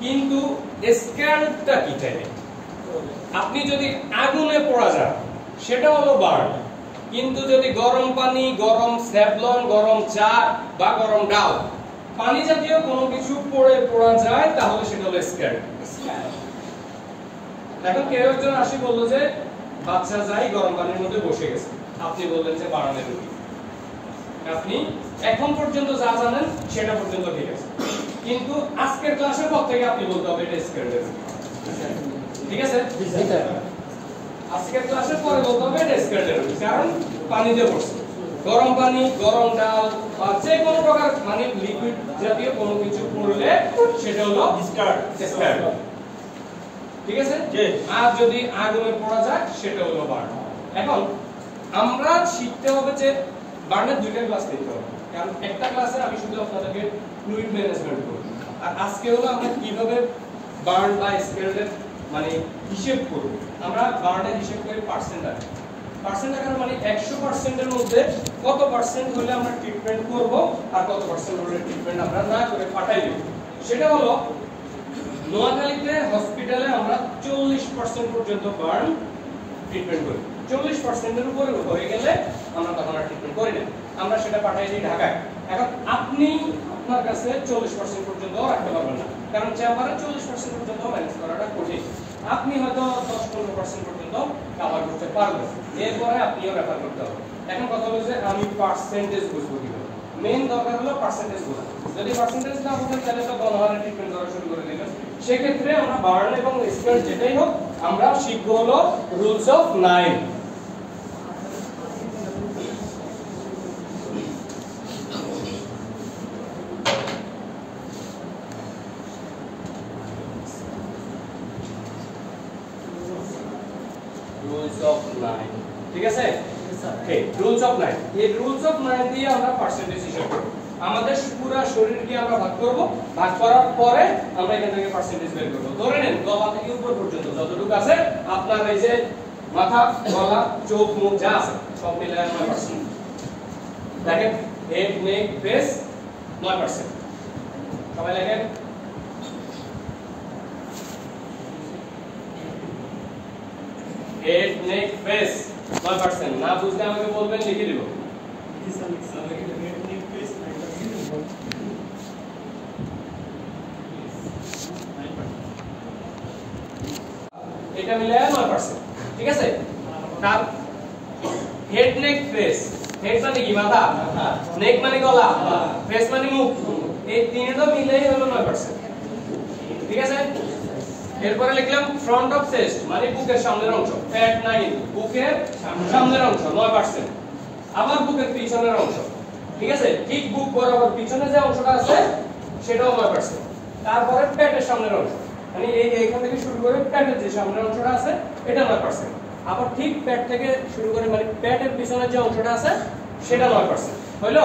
কিন্তু স্ক্যাল্ডটা কি তাই? আপনি যদি আগুনে পোড়া যান সেটা হলো বার্ন, কিন্তু যদি গরম পানি, গরম স্যাভলন, গরম চা বা গরম ডাল, পানি জাতীয় কোনো কিছু পোড়া যায় তাহলে সেটা হলো স্ক্যাল্ড। এখন কেউ একজন আসি বললো যে বাচ্চা যাই গরম পানির মধ্যে বসে গেছে, আপনি বললেন যে বার্নের রোগী। আপনি এখন পর্যন্ত যা জানেন সেটা পর্যন্ত ঠিক আছে, কিন্তু আজকের ক্লাসের পর থেকে আপনি বলতে হবে এটা স্ক্যাল্ডের রোগী। ঠিক আছে? আজকের ক্লাসের পরে বলতে হবে এটা স্ক্যাল্ডের রোগী, কারণ পানি দিয়ে পড়ছে। গরম পানি, গরম ডাল বা যে কোনো প্রকার মানে লিকুইড জাতীয় কোনো কিছু পড়লে সেটা হলো স্ক্যাল্ড। ঠিক আছে? আর যদি আগুনে পোড়া যায় সেটা হলো বার্ন। এখন আমরা শিখতে হবে যে বার্নের দুইটা ক্লাস নিতে হবে, কারণ একটা ক্লাসে আমি শুধু আপনাদেরকে ফ্লুইড ম্যানেজমেন্ট করব, আর আজকে হলো আমরা কিভাবে বার্ন বা স্ক্যাল্ডের মানে হিসাব করব। আমরা বার্নের হিসাব করি পার্সেন্ট আকারে। পার্সেন্ট আকারে মানে 100% এর মধ্যে কত পার্সেন্ট হলে আমরা ট্রিটমেন্ট করব আর কত পার্সেন্ট হলে ট্রিটমেন্ট আমরা না করে পাঠাই দেব। সেটা হলো নোয়াখালীতে হসপিটালে আমরা 40% পর্যন্ত বার্ন ট্রিটমেন্ট করি। 40% এর উপরে হয়ে গেলে আমরা তখন আর ট্রিটমেন্ট করি না, আমরা সেটা পাঠাই দিই ঢাকায়। এখন আপনি আপনার কাছে 40% পর্যন্ত রাখতে পারবেন না, কারণ চেম্বারে 40% পর্যন্ত ম্যানেজ করাটা কঠিন। আপনি হয়তো 10-15% পর্যন্ত কভার করতে পারবেন, এরপরে আপনিও রেফার করতে হবে। এখন কথা হলো যে আমি পার্সেন্টেজ বুঝবো কিভাবে? মেইন দরকার হলো পার্সেন্টেজ বোঝা। যদি পার্সেন্টেজ না বোঝেন তাহলে তো গণহারে ট্রিটমেন্ট করা শুরু করে দিবেন। সেক্ষেত্রে আমরা বার্ন এবং স্ক্যাল্ড যেটাই হোক আমরা শিখবো হলো রুলস অফ 9। রুলস অফ 9, ঠিক আছে? ওকে, রুলস অফ 9। এই রুলস অফ 9 দিয়ে আমরা পার্সেন্টেজ হিসাব করব। আমাদের পুরো শরীরকে আমরা ভাগ করব, ভাগ করার পরে আমরা এখান থেকে পার্সেন্টেজ বের করব। ধরে নেন গলা থেকে উপর পর্যন্ত যতটুকু আছে আপনার এই যে মাথা, গলা, চোখ, মুখ যা আছে সব মিলিয়ে 9%। দেখেন হেড, নেক, ফেস 9%। সবাই লেখেন হেড, নেক, ফেস 9%। না বুঝলে আমাকে বলবেন, লিখে দিব। এটা মিলে 9%, ঠিক আছে? তার হেড, নেক, ফেস। হেড মানে কি? মাথা। নেক মানে গলা, ফেস মানে মুখ। এই তিনটা মিলেই হলো 9%, ঠিক আছে? এরপরে লিখলাম ফ্রন্ট অফ চেস্ট মানে বুকের সামনের অংশ, ফ্যাট না কিন্তু বুকের সামনের অংশ 9%। আবার বুকের পিছনের অংশ, ঠিক আছে? ঠিক বুক বরাবর পিছনে যে অংশটা আছে সেটাও 9%। তারপরে পেটের সামনের অংশ মানে এইখান থেকে শুরু করে পেটের যে সামনের অংশটা আছে এটা 9%। আবার ঠিক পেট থেকে শুরু করে মানে পেটের পিছনের যে অংশটা আছে সেটা 9%। হইলো?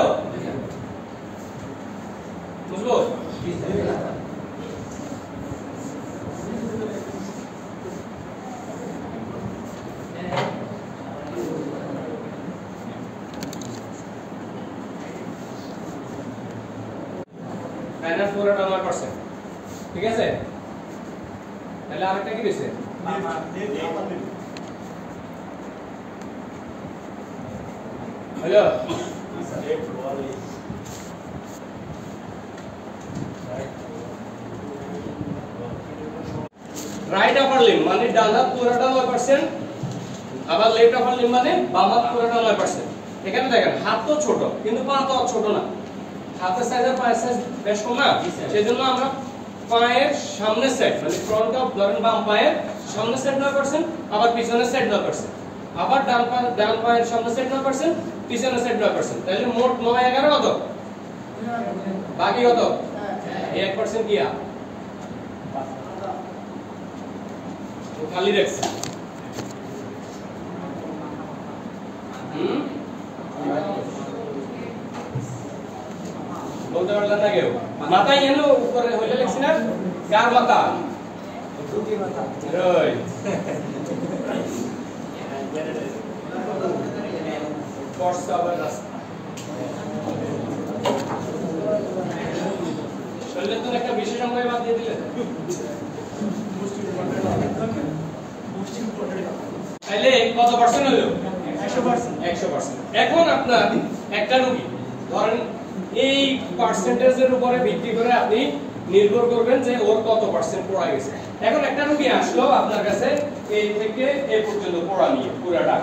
বুঝলো? মাইনাস পুরোটা 9%, ঠিক আছে? তাহলে আরেকটা কি দিয়েছে? হ্যালো, রাইট আপার লিম্ব মানে ডান হাত পুরোটা 9%, আবার লেফট আপার লিম্ব মানে বাম হাত পুরোটা 9%। এখানে দেখেন হাত তো ছোট কিন্তু পা তো ছোট না, হাতের সাইজ আর পায়ের সাইজ বেশ কম না, সেজন্য আমরা পায়ের সামনের সাইড মানে ফ্রন্ট অফ ধরেন বাম পায়ের সামনের সাইড 9%, আবার পিছনের সাইড 9%, আবার ডান পায়ের সামনের সাইড 9%, পিছনের সাইড 9%। তাহলে মোট 9-11 কত? বাকি কত? 1% কি খালি রাখছি। বলতে পারলেন না কেউ? মাথায় এলো উপরে হইলে লিখছি না? কার মাথা? দুটি মাথা। রাইট। শরীরের জন্য একটা বিশেষ অঙ্গ বাদ দিয়ে দিলেন। তাহলে কত পার্সেন্ট হলো? 100%। এখন আপনার একটা রোগী ধরেন এই পার্সেন্টেজের উপরে ভিত্তি করে আপনি নির্ভর করবেন যে ওর কত পার্সেন্ট পড়া গেছে। এখন একটা রোগী আসলো আপনার কাছে এই থেকে এই পর্যন্ত পড়া নিয়ে পুরাটা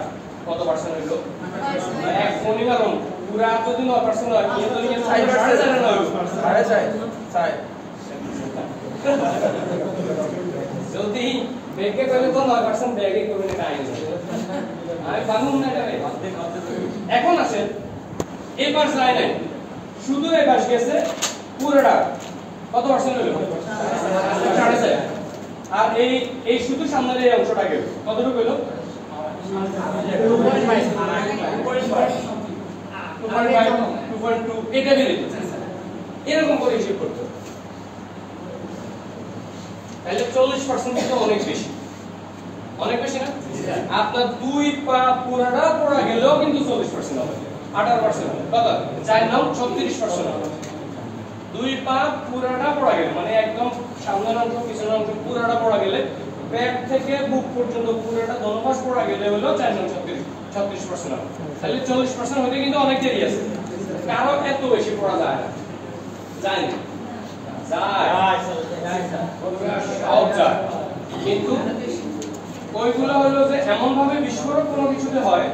কত পার্সেন্ট হলো? এক মনিমার অঙ্ক পুরা যদি 9% হয় কি যদি 4.5 হয় 4.5 যদি বেগে গেলে তো 9% বেগে করবে না কাজ আমি বানুন না এটা এখন আসেন এবার যায় নাই শুধু এবার গেছে পুরোটা কত পার্সেন্ট হলো? 4.5 আর এই শুধু সামনের এই অংশটা গেল কতটুকু হলো? 2.2 এটা দিলে এরকম করে হিসাব করতে তাহলে 40% কিন্তু অনেক বেশি না? আপনার 2 পা পুরাটা পড়া গেল কিন্তু 40% হবে 18% হবে কত? 4 নাও 36% হবে 2 পা পুরাটা পড়া গেল মানে একদম সামনের অংশ পিছনের অংশ পুরাটা পড়া গেলে পেট থেকে বুক পর্যন্ত পুরাটা দোনোপাশ পড়া গেলে হলো 4 নাও 36% হবে তাহলে 40% হতে কিন্তু অনেক দেরি আছে কারণ এত বেশি পড়া যায় না যায় না যায় কিন্তু ওইগুলো হলো যে এমন ভাবে বিস্ফোরক কোনো কিছুতে হয়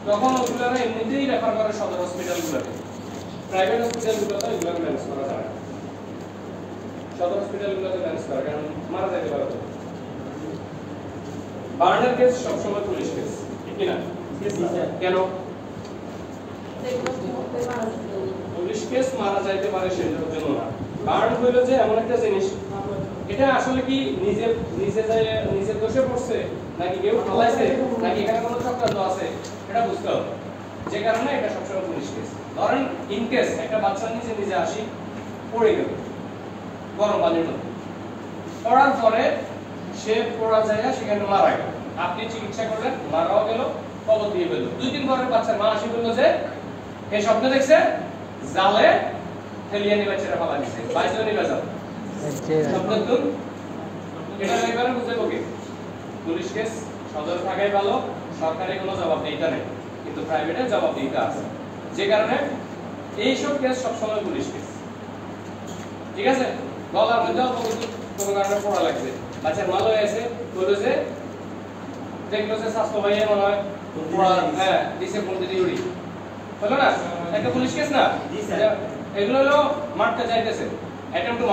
তখন ওইগুলোরা এমনিতেই রেফার করে সদর হসপিটালগুলোতে প্রাইভেট হসপিটালগুলোতে এগুলো ম্যানেজ করা যায় না সদর হসপিটালগুলোতে ম্যানেজ করা কারণ মারা যেতে পারে বার্নার কেস সবসময় পুলিশ কেস ঠিক না কেন পুলিশ কেস মারা যাইতে পারে সেটার জন্য না বার্ন হইলো যে এমন একটা জিনিস এটা আসলে কি নিজের দোষে পড়ছে নাকি কেউ ঠলাইছে নাকি এখানে কোনো চক্রান্ত আছে এটা বুঝতে হবে যে কারণে এটা সবসময় পুলিশ কেস ধরেন ইন কেস একটা বাচ্চা নিজে আসি পড়ে গেল গরম পানির মধ্যে পড়ার পরে সে পড়া যায় সেখানে মারা গেল আপনি চিকিৎসা করলেন মারাও গেল কবর দিয়ে ফেলল 2-3 পরের বাচ্চার মা আসি বললো যে এই স্বপ্ন দেখছে জালে ফেলিয়ে নিয়ে বাচ্চারা ফালা দিছে বাইসে নিয়ে যাও স্বপ্ন তুল এটা একবারে বুঝতে ওকে পুলিশ কেস সদর থাকাই ভালো সরকারি কোনো জবাবদিহিতা নেই কিন্তু প্রাইভেটে জবাবদিহিতা আছে যে কারণে এই সব কেস সবসময় পুলিশ কেস ঠিক আছে গলার মধ্যে কোনো কারণে পড়া লাগছে বাচ্চার মাল হয়ে আছে বললো যে দেখলো যে স্বাস্থ্য ভাইয়া মনে হয় হ্যাঁ দিছে ফোন দিদি উড়ি হলো না একটা পুলিশ কেস না এগুলো হলো মারতে চাইতেছে অ্যাটেম্প টু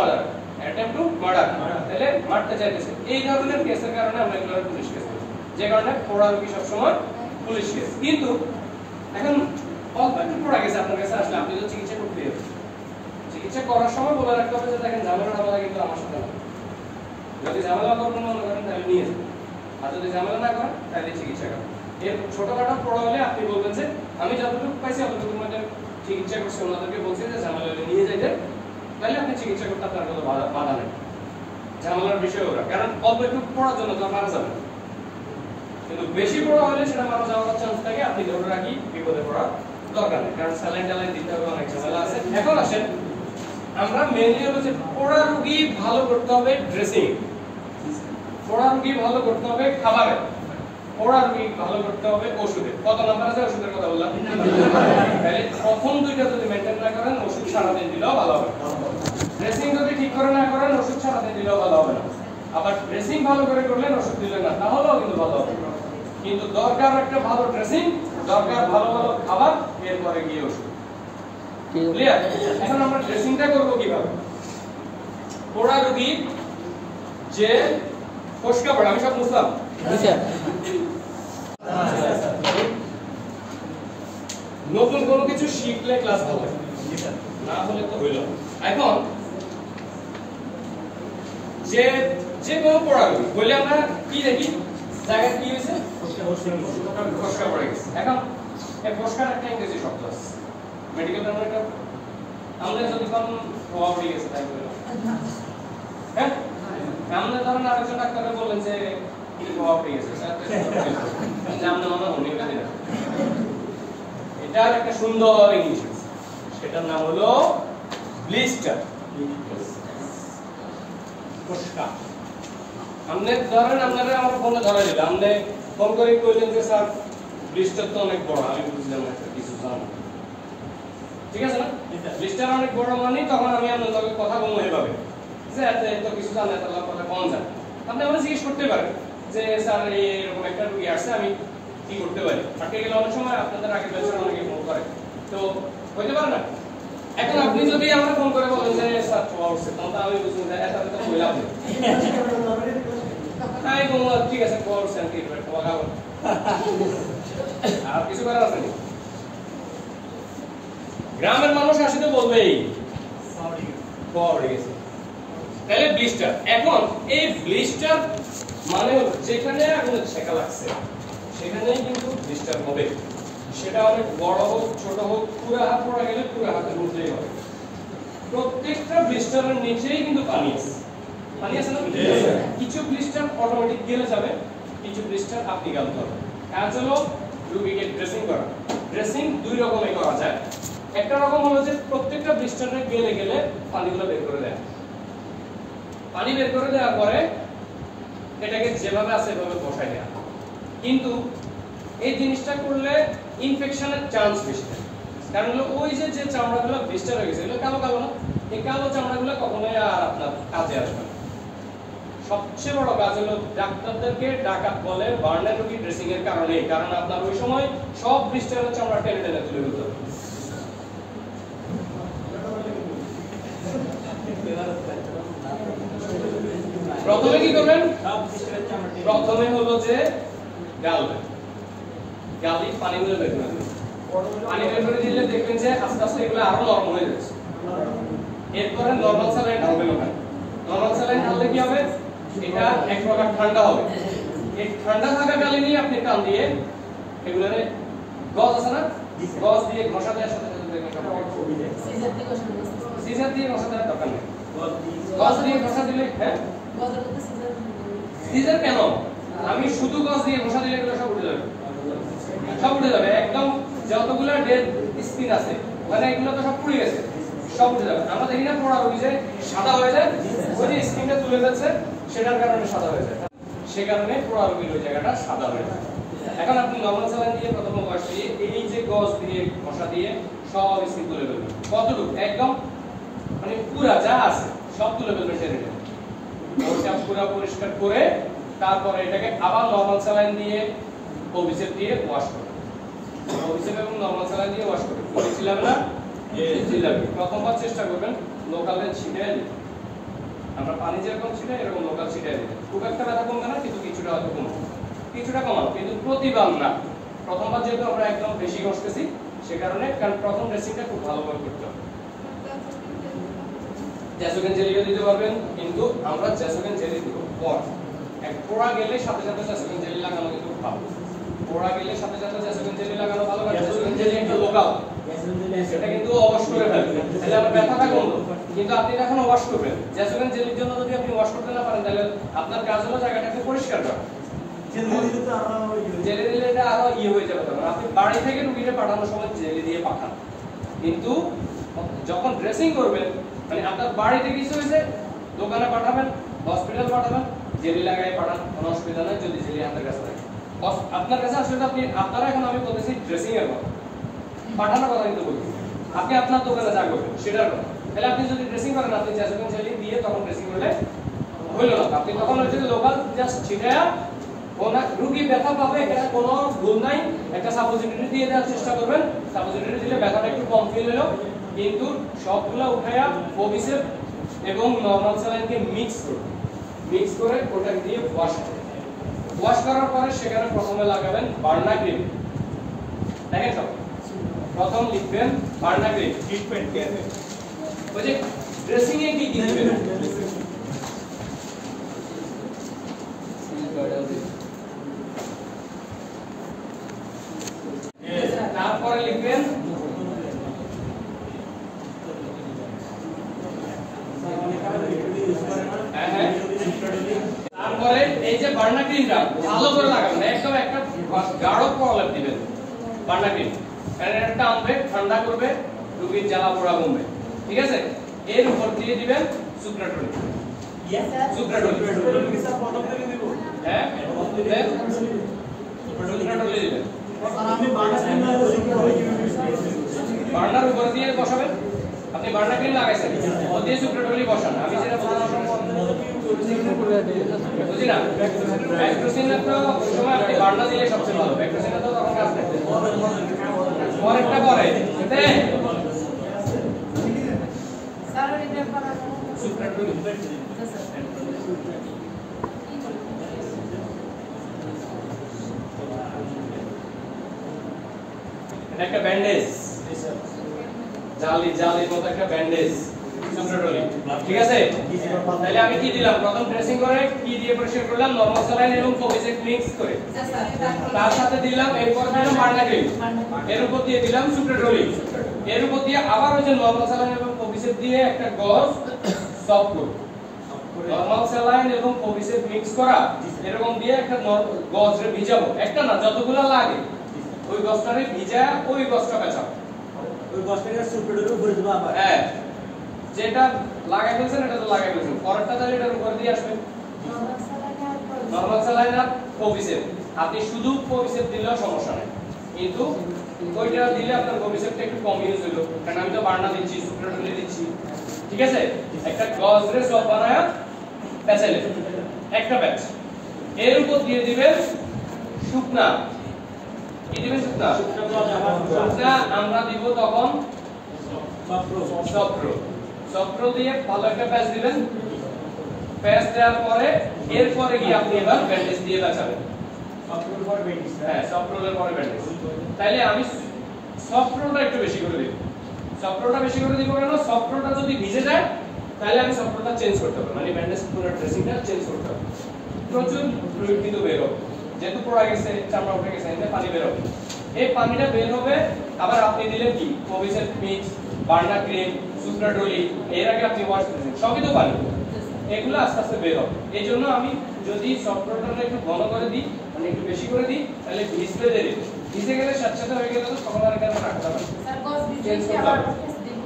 মার্ডার তাহলে মারতে চাইতেছে এই ধরনের কেসের কারণে আমরা এগুলো পুলিশ কেস করি যে কারণে পড়া রোগী সবসময় পুলিশ কেস কিন্তু এখন অল্প একটু পড়া গেছে আপনার কাছে আসলে আপনি তো চিকিৎসা করতে হবে চিকিৎসা করার সময় বলে রাখতে হবে যে দেখেন ঝামেলা কিন্তু আমার সাথে না যদি ঝামেলা করবেন মনে করেন তাহলে নিয়ে যান আর যদি ঝামেলা না করেন তাহলে চিকিৎসা করেন এর ছোটখাটো পড়া হলে আপনি বলবেন যে আমি যতটুকু পাইছি ততটুকুর মধ্যে চিকিৎসা করছি ওনাদেরকে বলছি যে ঝামেলা হলে নিয়ে যাইতে তাহলে আপনি চিকিৎসা করতে আপনার কোনো বাধা নেই ঝামেলার বিষয় ওরা কারণ অল্প একটু পড়ার জন্য তো মারা যাবে কিন্তু বেশি পড়া হলে সেটা মারা যাওয়ার চান্স থাকে আপনি ধরে রাখি বিপদে পড়ার দরকার নেই কারণ স্যালাইন টালাইন দিতে হবে অনেক ঝামেলা আছে এখন আসেন আমরা মেইনলি হলো যে পড়া রোগী ভালো করতে হবে ড্রেসিং পড়া রোগী ভালো করতে হবে খাবারে পড়া রোগী ভালো করতে হবে ওষুধে কত নাম্বার আছে ওষুধের কথা বললাম তাহলে প্রথম দুইটা যদি মেইনটেইন না করেন ওষুধ সারাদিন দিলেও ভালো হবে ড্রেসিং যদি ঠিক করে না করেন ওষুধ সারাদিন দিলেও ভালো হবে না আবার ড্রেসিং ভালো করে করলেন ওষুধ দিলেন না তাহলেও কিন্তু ভালো হবে কিন্তু দরকার একটা ভালো ড্রেসিং দরকার ভালো খাবার এরপরে গিয়ে ওষুধ ক্লিয়ার এখন আমরা ড্রেসিংটা করব কিভাবে পড়া রোগী যে ফসকা পড়া আমি সব বুঝলাম নতুন কোনো কিছু শিখলে ক্লাস ভালো লাগে না হলে তো হইল এখন যে কোনো পড়া রোগী বলে আমরা কি দেখি জায়গায় কি হয়েছে ফসকা পড়ে গেছে এখন এই ফসকার একটা ইংরেজি শব্দ আছে মেডিকেল টার্মে এটা আমরা যদি কোন প্রভাব পড়ে গেছে তাই বলে হ্যাঁ আমরা ধরেন আরেকজন ডাক্তারে বললেন যে কি প্রভাব পড়ে গেছে আমরা মনে হোমিওপ্যাথি না এটার একটা সুন্দর ইংলিশ আছে সেটার নাম হলো ব্লিস্টার ফোসকা আপনি ধরেন আপনারা আমার ফোনে ধরা দিল আপনি ফোন করে কইলেন যে স্যার ব্লিস্টার তো অনেক বড় আমি বুঝলাম না কিছু জানো ঠিক আছে না ব্লিস্টার অনেক বড় মানে তখন আমি আপনার লগে কথা বলবো এভাবে যে এত কিছু জানেন তাহলে কথা কম জানেন আপনি আমাকে জিজ্ঞেস করতে পারেন যে স্যার এরকম একটা রোগী আসছে আমি কি করতে পারি আটকে গেলে অনেক সময় আপনাদের আগের ব্যাচের অনেকে ফোন করে তো হইতে পারে না এখন আপনি যদি আমরা ফোন করে বলেন যে স্যার ছোঁয়া উঠছে তখন আমি বুঝবো যে এত তো বললাম তাই বলবো ঠিক আছে ছোঁয়া উঠছে কি ছোঁয়া খাবো আর কিছু করার আছে না গ্রামের মানুষ আসলে বলবেই তাহলে ব্লিস্টার এখন এই ব্লিস্টার মানে যেখানে আগুন ছেঁকা লাগছে সেখানেই কিন্তু ব্লিস্টার হবে সেটা অনেক বড় হোক ছোট হোক পুরো হাত পড়া গেলে পুরো হাতের মধ্যেই হবে প্রত্যেকটা ব্লিস্টারের নিচেই কিন্তু পানি আছে না কিছু ব্লিস্টার অটোমেটিক গেলে যাবে কিছু ব্লিস্টার আপনি গালতে হবে কাজ হলো রোগীকে ড্রেসিং করা ড্রেসিং দুই রকমে করা যায় একটা রকম হলো যে প্রত্যেকটা ব্লিস্টারে গেলে গেলে পানিগুলো বের করে দেয় পানি বের করে দেওয়ার পরে এটাকে যেভাবে আছে সেভাবে বসায় দেয়া কিন্তু এই জিনিসটা করলে ইনফেকশনের চান্স বেশি থাকে কারণ হলো ওই যে চামড়াগুলো ব্লিস্টার হয়ে গেছে এগুলো কালো কালো না এই কালো চামড়াগুলো কখনোই আর আপনার কাজে আসবে না সবচেয়ে বড় কাজ হলো ডাক্তারদেরকে ডাকাত বলে বার্নার রোগী ড্রেসিং এর কারণে কারণ আপনার ওই সময় সব ব্লিস্টারের চামড়া টেনে টেনে তুলে ফেলতে হবে প্রথমে কি করবেন প্রথমে হলো যে গালবেন গালি পানিগুলো বের করে দিবেন পানি বের করে দিলে দেখবেন যে আস্তে আস্তে এগুলো আরো নরম হয়ে যাচ্ছে এরপরে নরমাল স্যালাইন ঢালবেন ওখানে নরমাল স্যালাইন ঢাললে কি হবে এটা এক প্রকার ঠান্ডা হবে এই ঠান্ডা থাকা গালি নিয়ে আপনি টান দিয়ে এগুলোরে গজ আছে না গজ দিয়ে ঘষা দেওয়ার সাথে সাথে দেখবেন সিজার দিয়ে ঘষা দেওয়ার দরকার নেই গজ দিয়ে ঘষা দিলে হ্যাঁ সিজার কেন আমি শুধু গজ দিয়ে ঘষা দিলে এগুলো সব উঠে যাবে একদম যতগুলো ডেড স্কিন আছে মানে এগুলো তো সব পুড়ে গেছে সব উঠে যাবে আমরা দেখি না পোড়া রোগী যে সাদা হয়ে যায় ওই যে স্কিনটা তুলে যাচ্ছে সেটার কারণে সাদা হয়ে যায় সে কারণে পোড়া রোগীর ওই জায়গাটা সাদা হয়ে যায় এখন আপনি নরমাল স্যালাইন দিয়ে প্রথম ওয়াশ দিয়ে এই যে গজ দিয়ে ঘষা দিয়ে সব স্কিন তুলে ফেলবেন কতটুকু একদম মানে পুরা যা আছে সব তুলে ফেলবেন টেনে ওটা পুরো পরিষ্কার করে তারপরে এটাকে আবার নরমাল স্যালাইন দিয়ে ওবিসেপ দিয়ে ওয়াশ করবেন ওবিসেপ এবং নরমাল স্যালাইন দিয়ে ওয়াশ করবেন বুঝছিলাম না জিলাপি প্রথমবার চেষ্টা করবেন লোকালে ছিটিয়ে দিতে আমরা পানি যেরকম ছিটাই এরকম লোকাল ছিটিয়ে দিতে খুব একটা ব্যথা কমবে না কিন্তু কিছুটা হয়তো কমবে কিছুটা কমানো কিন্তু প্রতিবার না প্রথমবার যেহেতু আমরা একদম বেশি ঘষতেছি সে কারণে কারণ প্রথম ড্রেসিংটা খুব ভালোভাবে করতে হবে জ্যাসোগেন জেলিও দিতে পারবেন কিন্তু আমরা জ্যাসোগেন জেলি দেব পর এক পোড়া গেলে সাথে সাথে জ্যাসোগেন জেলি লাগানো কিন্তু ভালো পোড়া গেলে সাথে সাথে জ্যাসোগেন জেলি লাগানো ভালো কারণ জ্যাসোগেন জেলি একটা লোকাল সেটা কিন্তু ওয়াশ করে ফেলবেন তাহলে আপনার ব্যথাটা কমলো কিন্তু আপনি এখন ওয়াশ করবেন জ্যাসোগেন জেলির জন্য যদি আপনি ওয়াশ করতে না পারেন তাহলে আপনার কাজ হলো জায়গাটাকে পরিষ্কার করা জেলি দিলে এটা আরো হয়ে যাবে তখন আপনি বাড়ি থেকে রোগীকে পাঠানোর সময় জেলি দিয়ে পাঠান কিন্তু যখন ড্রেসিং করবেন মানে আপনার বাড়িতে কিছু হয়েছে দোকানে পাঠাবেন হসপিটাল পাঠাবেন জেলি লাগাই পাঠান কোনো অসুবিধা নেই যদি জেলি আপনার কাছে থাকে আপনার কাছে আসলে আপনি আপনারা এখন আমি বলতেছি ড্রেসিং এর কথা পাঠানোর কথা কিন্তু বলছি আপনি আপনার দোকানে যা করবেন সেটার কথা তাহলে আপনি যদি ড্রেসিং করেন আপনি জ্যাসমিন জেলি দিয়ে তখন ড্রেসিং করলে হইলো না আপনি তখন হচ্ছে লোকাল জাস্ট ছিটায়া কোন রোগী ব্যথা পাবে এটা কোনো ভুল নাই একটা সাপোজিটরি দিয়ে দেওয়ার চেষ্টা করবেন সাপোজিটরি দিলে ব্যথাটা একটু কম ফিল হলো কিন্তু সবগুলা উঠায়া ওবিসেপ এবং নরমাল স্যালাইনকে মিক্স করে ওটা দিয়ে ওয়াশ করার পরে সেখানে প্রথমে লাগাবেন বার্না ক্রিম দেখেন সব প্রথম লিখবেন বার্না ক্রিম ট্রিটমেন্ট কেয়ার ওই যে ড্রেসিং এ কি দিবেন তারপরে লিখবেন তারপরে এই যে বার্না ক্রিমটা ভালো করে লাগাবেন একদম একটা গাঢ় প্রলেপ দিবেন বার্না ক্রিম কারণ এটা টানবে ঠান্ডা করবে রোগীর জ্বালা পোড়া কমবে ঠিক আছে এর উপর দিয়ে দিবেন সুপ্রাটোলি। সুপ্রাটোলি কি স্যার প্রথম থেকে দিব? হ্যাঁ সুপ্রাটোলি দিবেন। স্যার আপনি বার্নার উপর দিয়ে বসাবেন। আপনি বার্নার ক্রিম লাগাইছেন, ও দিয়ে সুপ্রাটোলি বসান। আমি যেটা বললাম বুঝি না, ব্যাক্টোসিনের তো ওই সময় আপনি বার্নার দিলে সবচেয়ে ভালো। ব্যাক্টোসিনের তো তখন কাজ করতে পরেরটা পরে স্যার এটা করা সুপ্রাটোলি একটা ব্যান্ডেজ, জালি মতো একটা ব্যান্ডেজ সুপ্রাটোলি, ঠিক আছে? তাহলে আমি কি দিলাম? প্রথম ড্রেসিং করে কি দিয়ে পরিষ্কার করলাম? নরমাল স্যালাইন এবং কোভিসেট মিক্স করে, তার সাথে দিলাম এরপর দিলাম বার্নার ক্রিম, এর উপর দিয়ে দিলাম সুপ্রাটোলি, এর উপর দিয়ে আবার ওই যে নরমাল স্যালাইন এবং কোভিসেট দিয়ে একটা গজ সফট কোট, নরমাল স্যালাইন এবং কোভিসেট মিক্স করা এরকম দিয়ে একটা গজরে ভিজাবো, একটা না যতগুলো লাগে ওই গজটারে ভিজা ওই গজটা পেঁচাবো, ওই গজটাকে সুপ্রাটোলি উপরে দেব আবার। হ্যাঁ যেটা লাগাই ফেলছেন এটা তো লাগাই ফেলছেন, পরেরটা তাহলে এটার উপর দিয়ে আসবে নরমাল স্যালাইন আর কোভিসেট। আপনি শুধু কোভিসেট দিলেও সমস্যা নেই, কিন্তু ওইটা দিলে আপনার কোভিসেটটা একটু কম ইউজ হলো, কারণ আমি তো বার্না দিচ্ছি, সুপ্রাটোলি দিচ্ছি, ঠিক আছে? একটা গজরে সব বানায়া প্যাচাইলে একটা ব্যাচ, এর উপর দিয়ে দিবেন শুকনা, কি দিবেন? শুকনা। শুকনা আমরা দিব তখন সফ্রো দিয়ে ভালো একটা প্যাচ দিবেন। প্যাচ দেওয়ার পরে এরপরে গিয়ে আপনি এবার ব্যান্ডেজ দিয়ে বাঁচাবেন। সফ্রোর পর ব্যান্ডেজ, হ্যাঁ সফ্রোলের পরে ব্যান্ডেজ। তাইলে আমি সফ্রোটা একটু বেশি করে দিব। সফ্রোটা বেশি করে দিব কেন? সফ্রোটা যদি ভিজে যায় তাহলে আমি সফ্রোটা চেঞ্জ করতে হবে, মানে ব্যান্ডেজ পুরো ড্রেসিংটা চেঞ্জ করতে হবে। প্রচুর ফ্লুইড কিন্তু বের হবে, যেহেতু পড়া গেছে, চামড়া উঠে গেছে, এতে পানি বের হবে। এই পানিটা বের হবে, আবার আপনি দিলেন কি কোভিসেট মিক্স, বার্নার ক্রিম, সুপ্রাটোলি, এর আগে আপনি ওয়াশ করেছেন, সবই তো পানি, এগুলো আস্তে আস্তে বের হবে। এই জন্য আমি যদি সফ্টওয়্যারটা একটু ঘন করে দিই, মানে একটু বেশি করে দিই, তাহলে ভিজতে দেরি, ভিজে গেলে সাথে হয়ে গেলে তো তখন আর কেন রাখতে হবে। স্যার গজ ভিজিয়ে কি আবার টেস্ট দিব?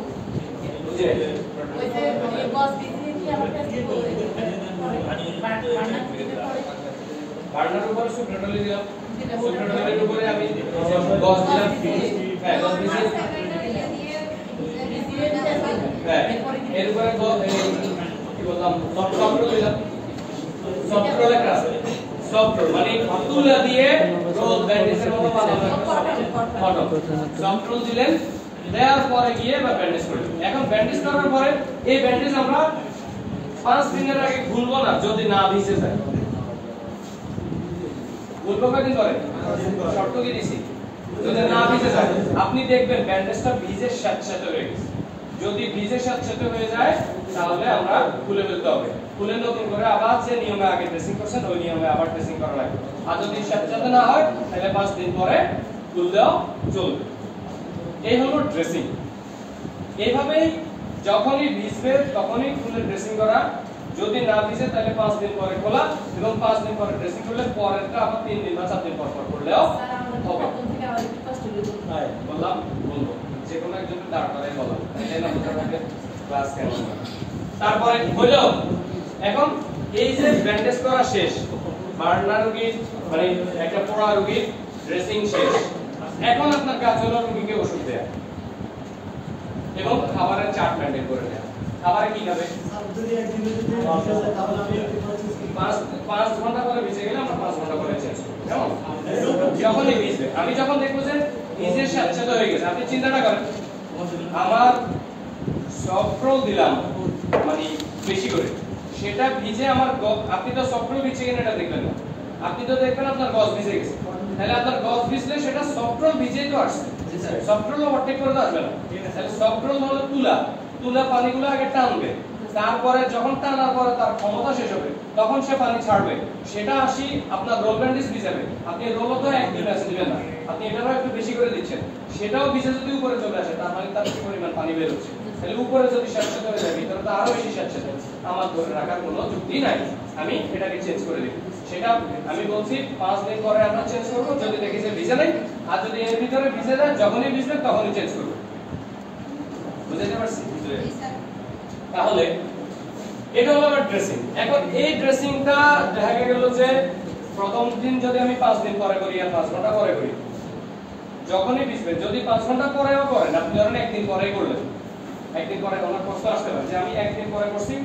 বুঝে ওই যে এই গজ ভিজিয়ে কি আবার টেস্ট দিব? বার্নার উপরে সুপ্রাটোলি দিলাম, সুপ্রাটোলির উপরে আমি গজ দিলাম, হ্যাঁ গজ ভিজিয়ে, হ্যাঁ এরপরে কি বললাম সফ্টওয়্যার দিলাম, সফ্টওয়্যার একটা আছে, সফ্টওয়্যার মানে তুলা দিয়ে রোল ব্যান্ডেজের মতো বানানো ফটো, সফ্টওয়্যার দিলেন, দেওয়ার পরে গিয়ে বা ব্যান্ডেজ করলেন। এখন ব্যান্ডেজ করার পরে এই ব্যান্ডেজ আমরা 5 দিনের আগে খুলবো না যদি না ভিজে যায়। খুলবো কয়দিন পরে? শর্ত কি দিছি? যদি না ভিজে যায় আপনি দেখবেন ব্যান্ডেজটা ভিজে স্যাঁতস্যাঁতে হয়ে গেছে। যদি ভিজে স্যাঁতস্যাঁতে হয়ে যায় তাহলে আমরা খুলে ফেলতে হবে, খুলে নতুন করে আবার যে নিয়মে আগে ড্রেসিং করছেন ওই নিয়মে আবার ড্রেসিং করা লাগবে। আর যদি স্যাঁতস্যাঁতে না হয় তাহলে 5 দিন পরে খুললেও চলবে। এই হলো ড্রেসিং। এইভাবেই যখনই ভিজবে তখনই খুলে ড্রেসিং করা, যদি না ভিজে তাহলে 5 দিন পরে খোলা এবং 5 দিন পরে ড্রেসিং করলে পরেরটা আবার 3 দিন বা 4 দিন পর করলেও হবে। বললাম বলবো যে কোনো একজনকে দাঁড় করাই বললাম, তাই না? ক্লাস কেন তারপরে হলো এখন এই যে ব্যান্ডেজ করা শেষ, বার্নার রোগীর মানে একটা পোড়া রোগীর ড্রেসিং শেষ, এখন আপনার কাজ হলো রোগীকে ওষুধ দেয়া এবং খাবারের চার্ট মেইনটেইন করে দেয়া। খাবারে কি খাবে? যদি একদিনে যদি তাহলে আমি 5 ঘন্টা পরে ভিজে গেলে আমরা 5 ঘন্টা পরে চেঞ্জ করব, কেমন? যখনই ভিজবে, আমি যখন দেখবো যে ভিজে স্যাঁতস্যাঁতে হয়ে গেছে, আপনি চিন্তাটা করেন আমার সফ্টরোল দিলাম মানে বেশি করে, সেটা ভিজে আমার আপনি তো সফ্টরোল ভিজে কিনা এটা দেখবেন না, আপনি তো দেখবেন আপনার গজ ভিজে গেছে, তাহলে আপনার গজ ভিজলে সেটা সফ্টরোল ভিজেই তো আসছে, সফ্টরোল ওভারটেক করে তো আসবে না। তাহলে সফ্টরোল হলো তুলা পানিগুলো আগে টানবে, তারপরে যখন টানার পরে তার ক্ষমতা শেষ হবে তখন সে পানি ছাড়বে, সেটা আসি আপনার রোল ব্যান্ডেজ ভিজাবে। আপনি রোলও তো একদিন আছে দিবেন না, আপনি এটারও একটু বেশি করে দিচ্ছেন, সেটাও ভিজে যদি উপরে চলে আসে তার মানে তার কি পরিমাণ পানি বের হচ্ছে, তাহলে উপরে যদি স্যাঁতস্যাঁতে হয়ে যায় ভিতরে তো আরো বেশি স্যাঁতস্যাঁতে, আমার ধরে রাখার কোনো যুক্তি নাই, আমি এটাকে চেঞ্জ করে দিই। সেটা আমি বলছি 5 দিন পরে আমরা চেঞ্জ করব যদি দেখি যে ভিজে নাই, আর যদি এর ভিতরে ভিজে যায় যখনই ভিজবে তখনই চেঞ্জ করব। বুঝতে পারছি? তাহলে এটা হলো আমার ড্রেসিং। এখন এই ড্রেসিংটা দেখা গেল যে প্রথম দিন যদি আমি 5 দিন পরে করি আর 5 ঘন্টা পরে করি, যখনই বুঝবেন যদি 5 ঘন্টা পরেও করেন, আপনি ধরেন একদিন পরেই করলেন, একদিন পরে কোনো প্রশ্ন আসতে পারে যে আমি একদিন পরে করছি,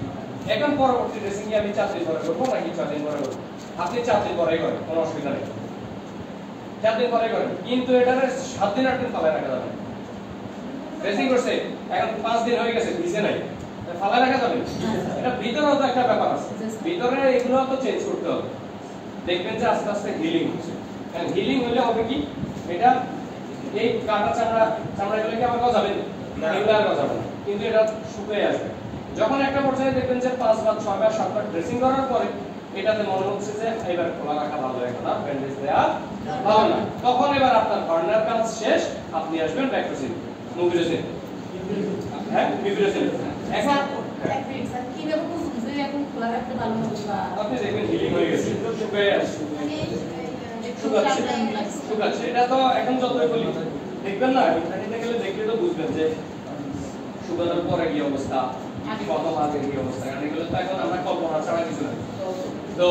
এখন পরবর্তী ড্রেসিং কি আমি 4 দিন পরে করব নাকি 4 দিন পরে করব? আপনি 4 দিন পরেই করেন, কোনো অসুবিধা নেই, 4 দিন পরে করেন। কিন্তু এটারে 7 দিন 8 দিন ফালায় রাখা যাবে না। ড্রেসিং করছে এখন 5 দিন হয়ে গেছে, ভিজে নাই, ফালায় রাখা যাবে না। এটা ভিতরেও তো একটা ব্যাপার আছে, ভিতরে এগুলো তো চেঞ্জ করতে হবে। দেখবেন যে আস্তে আস্তে হিলিং হচ্ছে। কারণ হিলিং হলে হবে কি, এটা এই কাটা চামড়াগুলোকে আবার গজাবে না, এগুলো আর গজাবে না, কিন্তু এটা শুকিয়ে আসবে। যখন একটা পর্যায়ে দেখবেন যে 5 বার 6 বার 7 বার ড্রেসিং করার পরে এটাতে মনে হচ্ছে যে এবার খোলা রাখা ভালো, এখন আর ব্যান্ডেজ দেওয়া ভালো না, তখন এবার আপনার কর্নার কাজ শেষ, আপনি আসবেন ব্যাকটোসিন, মুভিরোসিন, হ্যাঁ মিভিরোসিন। এখন এক মিনিট স্যার, কিভাবে বুঝুন যে এখন খোলা রাখতে ভালো হবে বা আপনি দেখবেন হিলিং হয়ে গেছে, শুকিয়ে আসছে, শুকাচ্ছে। এটা তো এখন যতই বলি দেখবেন না, ইন্টারনেটে গেলে দেখলে তো বুঝবেন যে শুকানোর পরে কি অবস্থা, কত মাসে কি অবস্থা, কারণ এগুলো তো এখন আমরা কল্পনা ছাড়া কিছু না। তো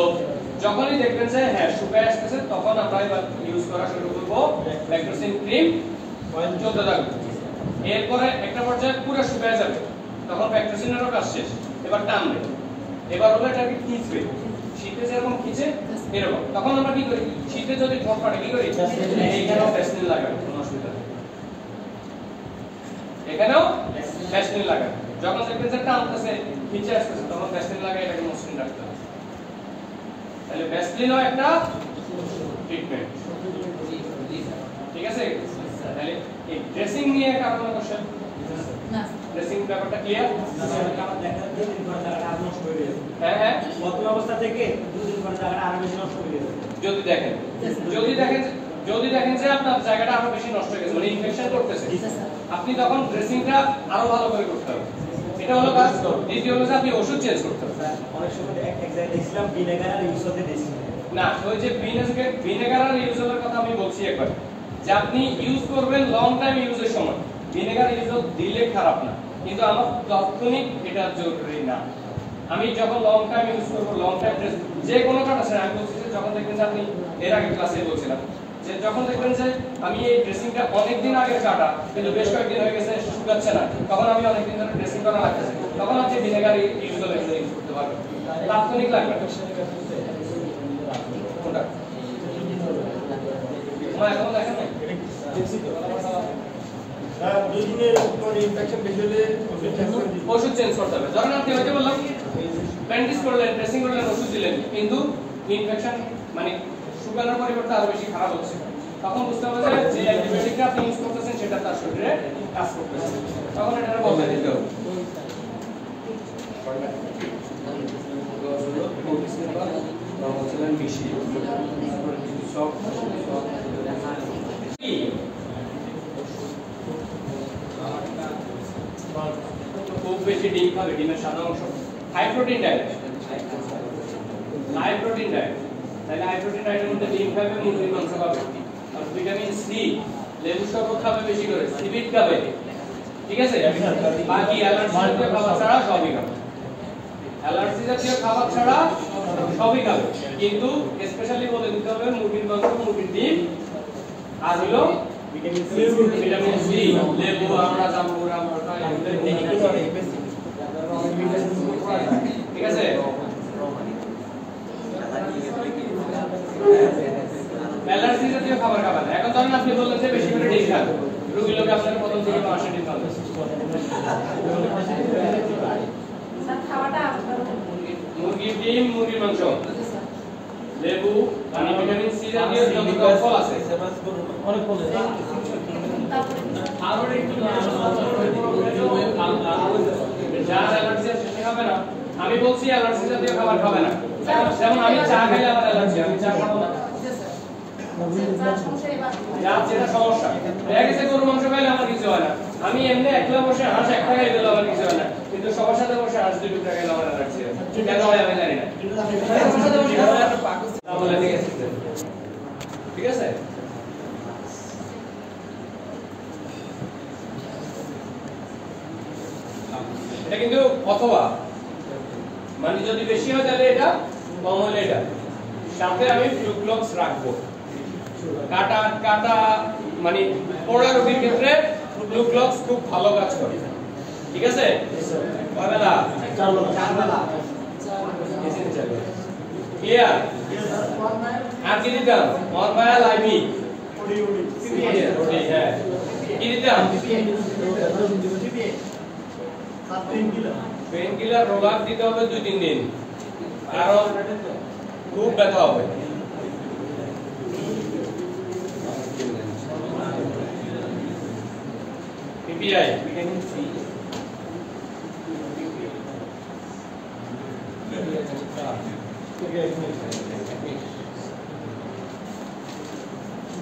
যখনই দেখবেন যে হ্যাঁ শুকিয়ে আসতেছে, তখন আমরা এবার ইউজ করা শুরু করব ব্যাকটোসিন ক্রিম, চলতে থাকবে। এরপরে একটা পর্যায়ে পুরো শুকিয়ে যাবে, তখন ব্যাকটোসিনেরও কাজ শেষ, এবার টানবে, এবার হলো এটাকে খিঁচবে, শীতে যেরকম খিঁচে এরকম। তখন আমরা কি করি, শীতে যদি ঠোঁট ফাটে কি করি, এইখানেও ভ্যাসলিন লাগাই, কোনো অসুবিধা নেই, এখানেও ভ্যাসলিন লাগাই। যখন দেখবেন যে টানতেছে খিঁচে আসতেছে, তখন ভ্যাসলিন লাগাই এটাকে মসৃণ রাখতে হবে। তাহলে ভ্যাসলিনও একটা ট্রিটমেন্ট, ঠিক আছে? তাহলে এই ড্রেসিং নিয়ে কারণ কোশ্চেন, না ড্রেসিং ব্যাপারটা ক্লিয়ার? আমার দেখা যায় 2 দিন পরে জায়গাটা আরো নষ্ট হয়ে গেছে। হ্যাঁ হ্যাঁ, প্রথম অবস্থা থেকে 2 দিন পরে জায়গাটা আরো বেশি নষ্ট হয়ে গেছে। যদি দেখেন যে আপনার জায়গাটা আরো বেশি নষ্ট হয়ে গেছে, মানে ইনফেকশন করতেছে, আপনি তখন ড্রেসিংটা আরো ভালো করে করতে হবে। এটা হলো কাজ। দ্বিতীয় হলো যে আপনি ওষুধ চেঞ্জ করতে হবে। অনেক সময় এক জায়গায় দেখছিলাম ভিনেগার আর ইউজ করতে ড্রেসিং, না, ওই যে ভিনেগার আর ইউজের কথা আমি বলছি একবার, যে আপনি ইউজ করবেন লং টাইম ইউজের সময়, ভিনেগার ইউজ দিলে খারাপ না, কিন্তু আমার তাৎক্ষণিক এটা জরুরি না। আমি যখন লং টাইম ইউজ করব, লং টাইম ড্রেস যে কোনো কাটা আছে, আমি বলছি যে যখন দেখবেন যে আপনি এর আগে ক্লাসে বলছিলাম যে যখন দেখবেন যে আমি এই ড্রেসিংটা অনেক দিন আগে কাটা কিন্তু বেশ কয়েকদিন হয়ে গেছে শুকাচ্ছে না, তখন আমি অনেক দিন ধরে ড্রেসিং করা লাগতেছে, তখন আপনি ভিনেগার ইউজ করতে পারবেন, তাৎক্ষণিক লাগবে না। কোনটা তোমার এখনো দেখেন নাই? ওষুধ চেঞ্জ করতে হবে। ধরেন আপনি হয়তো বললাম ব্যান্ডেজ করলেন, ড্রেসিং করলেন, ওষুধ দিলেন, কিন্তু ইনফেকশন মানে শুকানোর পরিবর্তে আরো বেশি খারাপ হচ্ছে, তখন বুঝতে হবে যে অ্যান্টিবায়োটিকটা আপনি ইউজ করতেছেন সেটা তার শরীরে কাজ করতেছে, তখন এটা বদলে দিতে হবে। খুব বেশি ডিম খাবে, ডিমের সাদা অংশ, high protein diet, high protein diet. তাহলে হাই প্রোটিন ডায়েটের মধ্যে ডিম খাবে, মুরগির মাংস খাবে, আর ভিটামিন সি, লেবু শরবত খাবে বেশি করে, সিবিট খাবে, ঠিক আছে? বাকি অ্যালার্জি জাতীয় খাবার ছাড়া সবই খাবে, অ্যালার্জি জাতীয় খাবার ছাড়া সবই খাবে, কিন্তু স্পেশালি বলে দিতে হবে মুরগির মাংস, মুরগির ডিম, আর হলো ভিটামিন সি, লেবু, আমরা জাম্বুরা, ঠিক আছে? অ্যালার্জি জাতীয় খাবার খাবেন। এখন ধরেন আপনি বললেন যে বেশি করে ডিম খান, রোগী লোকে আপনার প্রথম থেকে 5 ডিম খাবেন, স্যার খাওয়াটা মুরগির ডিম, মুরগির মাংস, লেবু, পানি, ভিটামিন সি জাতীয় যত ফল আছে, অনেক ফল আছে। তারপরে যার অ্যালার্জি আছে সে খাবে না। আমি বলছি অ্যালার্জি জাতীয় খাবার খাবে না, যেমন আমি চা খাইলে আমার অ্যালার্জি, আমি চা খাবো না, যার যেটা সমস্যা। দেখা গেছে গরু মাংস খাইলে আমার কিছু হয় না, আমি এমনি একলা বসে হাঁস একটা খাই দিলে আমার কিছু হয় না, কিন্তু সবার সাথে বসে হাঁস 2 টুকরা খাইলে আমার অ্যালার্জি হয়, কেন হয় আমি জানি না। ঠিক আছে? এটা কিন্তু অথবা মানে যদি বেশি হয় তাহলে এটা, কম হলে এটা। সাথে আমি ফ্লুক্লক্স রাখবো। কাটা মানে পোড়া রোগীর ক্ষেত্রে ফ্লুক্লক্স খুব ভালো কাজ করে। ঠিক আছে? কয়বেলা? 4 বেলা। ক্লিয়ার? আর কি দিতাম? অনবায়াল আইভি হ্যাঁ, কি দিতাম? পেইন কিলার রোলার দিতে হবে 2-3 দিন, কারণ খুব ব্যথা হবে। পিপিআই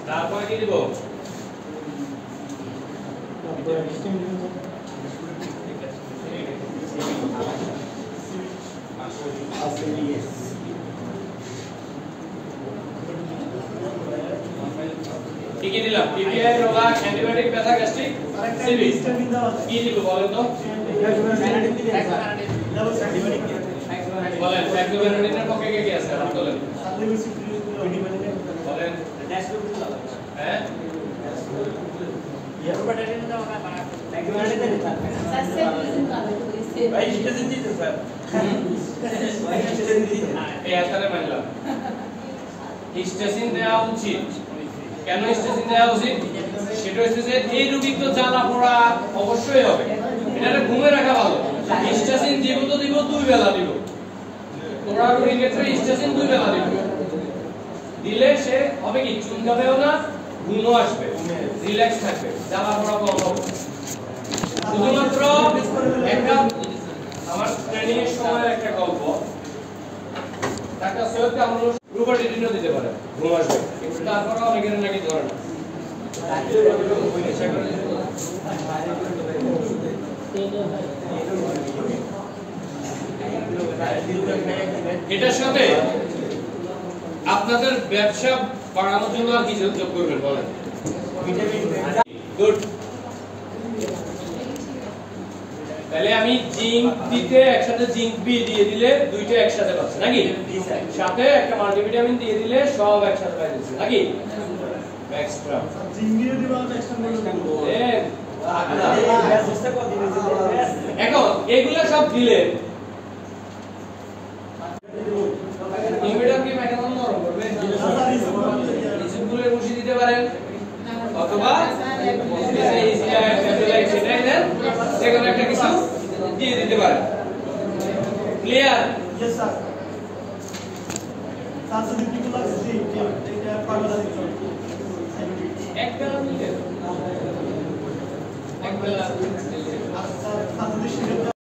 তারপরে কি দিব? কি কি দিলাম? পিপিআই, রোলাক, অ্যান্টিবায়োটিক, ব্যথা, গ্যাস্ট্রিক, সিবি। কি দিব বলেন তো? বলেন, ফ্যাক্টোবেনাডিনের পক্ষে কে কে আছে? হাত তোলেন। বলেন। হ্যাঁ? এই আসারে মানলাম হিস্টাসিন দেওয়া উচিত। কেন হিস্টাসিন দেওয়া উচিত? সেটা হচ্ছে যে এই রোগীর তো জ্বালা পোড়া অবশ্যই হবে, এটা ঘুমে রাখা ভালো। হিস্টাসিন দিব তো দিব 2 বেলা দিব। পোড়া রোগীর ক্ষেত্রে হিস্টাসিন 2 বেলা দিব। দিলে সে হবে কি, চুলকাবেও না, ঘুমও আসবে, রিল্যাক্স থাকবে, জ্বালা পোড়া কম হবে। শুধুমাত্র একটা আমার ট্রেনিং এর সময় একটা গল্প, ডাক্তার সৈয়দ কামরুল রুবাটিডিনও দিতে পারে, ঘুম আসবে, কিন্তু তারপরেও অনেকের নাকি ধরে না। এটার সাথে আপনাদের ব্যবসা বাড়ানোর জন্য আর কি যোগ করবেন বলেন? গুড। তাহলে আমি জিঙ্ক দিতে একসাথে জিঙ্ক বি দিয়ে দিলে দুইটা একসাথে পাচ্ছে নাকি? সাথে একটা মাল্টিভিটামিন দিয়ে দিলে সব একসাথে পাই যাচ্ছে নাকি? এক্সট্রা জিঙ্ক দিয়ে দিবা এক্সট্রা করে। এখন এগুলা সব দিলে ইনহিবিটর কি মেকানিজম নরম করবে? রিসেপ্টরে বসিয়ে দিতে পারেন, অথবা সেটাই দেন, যেকোনো একটা কিছু দিয়ে দিতে পারেন। ক্লিয়ার? Yes sir. साथ से डिप्टी को लग सी क्या पागल है এক বেলা নিলে এক বেলা आप साथ में